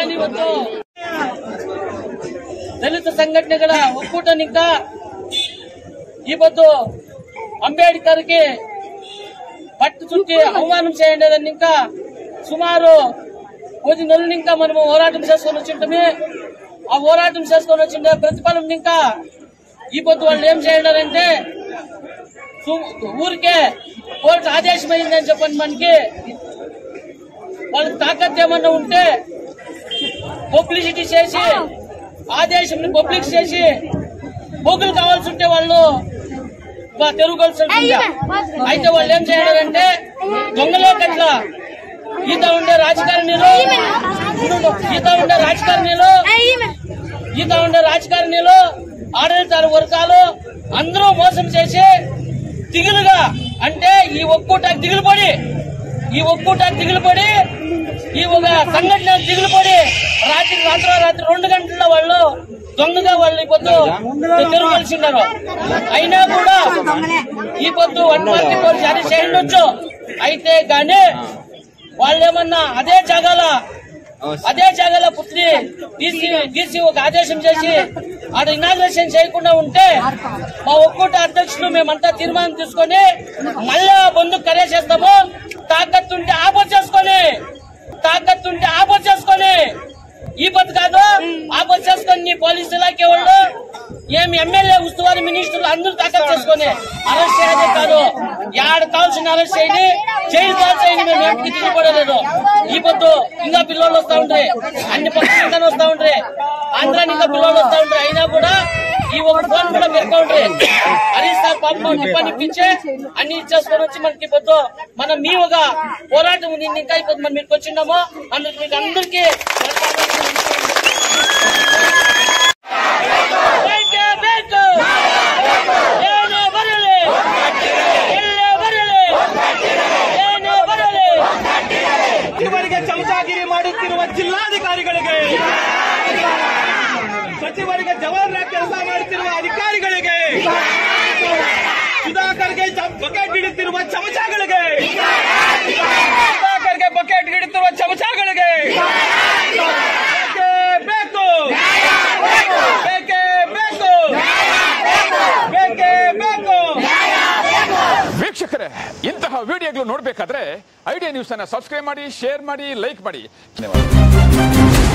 ಏನಿವತ್ತು ದಲಿತ ಸಂಘಟನೆಗಳ ಒಕ್ಕೂಟನಿಂದ ಇವತ್ತು అంబేద్కర్కి పట్టు చుట్టి అవమానం చేయండి ఇంకా సుమారు 10 నెలలు ఇంకా మనము పోరాటం చేసుకొని వచ్చింటమే ఆ పోరాటం చేసుకొని వచ్చిన ప్రతిఫలం ఇంకా ఈ పొద్దు వాళ్ళు ఏం చేయండి ఊరికే కోర్టు ఆదేశమైందని చెప్పండి మనకి వాళ్ళకి తాకత్ ఏమన్నా ఉంటే పబ్లిసిటీ చేసి ఆదేశం పబ్లిక్ చేసి పోగులు కావాల్సి ఉంటే వాళ్ళు తెలుగుకోవాల్సి అయితే వాళ్ళు ఏం చేయాలంటే దొంగలో కట్ల ఈత ఉండే రాజకారణిలో ఆడಳಿత వర్గాలు అందరూ మోసం చేసి దిగులుగా అంటే ఈ ఒక్కూటకు దిగులుపడి ఈ ఒక సంఘటన దిగులుపడి రాత్రి 2 గంటల వాళ్ళు దొంగగా వాళ్ళు ఈ పొద్దు తెలుగులిసి ఉన్నారు. అయినా కూడా ఈ పొద్దు 144 జారీ చేయండొచ్చు. అయితే గాని వాళ్ళేమన్నా అదే జాగాల పుత్రి తీసి ఒక ఆదేశం చేసి ఆడ ఇనాగ్రేషన్ చేయకుండా ఉంటే మా ఒక్కూట అధ్యక్షులు మేమంతా తీర్మానం తీసుకొని మళ్ళా బంధుకు కరేసేస్తాము. తాకత్తుంటే ఆపత్ చేసుకొని ఈ పద్ధతి కాదు ఆపత్ చేసుకొని పోలీసు ఇలాఖే వాళ్ళు ఏమి ఎమ్మెల్యే ఉస్తువారి మినిస్టర్లు అందరూ తాకత్ చేసుకొని అరెస్ట్ చేయదే కాదు యాడ కావాల్సిన అరెస్ట్ చేయండి జైలు కాల్చేయండి. మేము ఏం దిగుపడలేదు. ఈ పొద్దు ఇంకా పిల్లలు వస్తా ఉంటాయి, అన్ని పక్కన ఇంకా వస్తా ఉంటాయి, ఆంధ్రాని ఇంకా పిల్లలు వస్తా ఉంటాయి. అయినా కూడా ఈ ఒక ఫోన్ కూడా పెట్టుకుంటాయి. హరీష్ సార్ పాపం నిప్పించే అన్ని ఇచ్చేసుకొని వచ్చి మనకి పొద్దు మనం మీ ఒక పోరాటం ఇంకా ఇప్పుడు మనం మీకు వచ్చిండామో అందుకు మీకు అందరికీ ಚಮಚಾಗಿರಿ ಮಾಡುತ್ತಿರುವ ಜಿಲ್ಲಾಧಿಕಾರಿಗಳಿಗೆ, ಸಚಿವರಿಗೆ ಜವಾಬ್ದಾರಿ ಕೆಲಸ ಮಾಡುತ್ತಿರುವ ಅಧಿಕಾರಿಗಳಿಗೆ, ಸುಧಾಕರ್ಗೆ ಬಕೆಟ್ ಹಿಡಿತಿರುವ ಚಮಚಗಳಿಗೆ, ವೀಕ್ಷಕರೇ, ಇಂತಹ ವಿಡಿಯೋಗಳು ನೋಡಬೇಕಾದ್ರೆ ಐಡಿಯಾ ನ್ಯೂಸ್ ಅನ್ನು ಸಬ್ಸ್ಕ್ರೈಬ್ ಮಾಡಿ, ಶೇರ್ ಮಾಡಿ, ಲೈಕ್ ಮಾಡಿ. ಧನ್ಯವಾದ.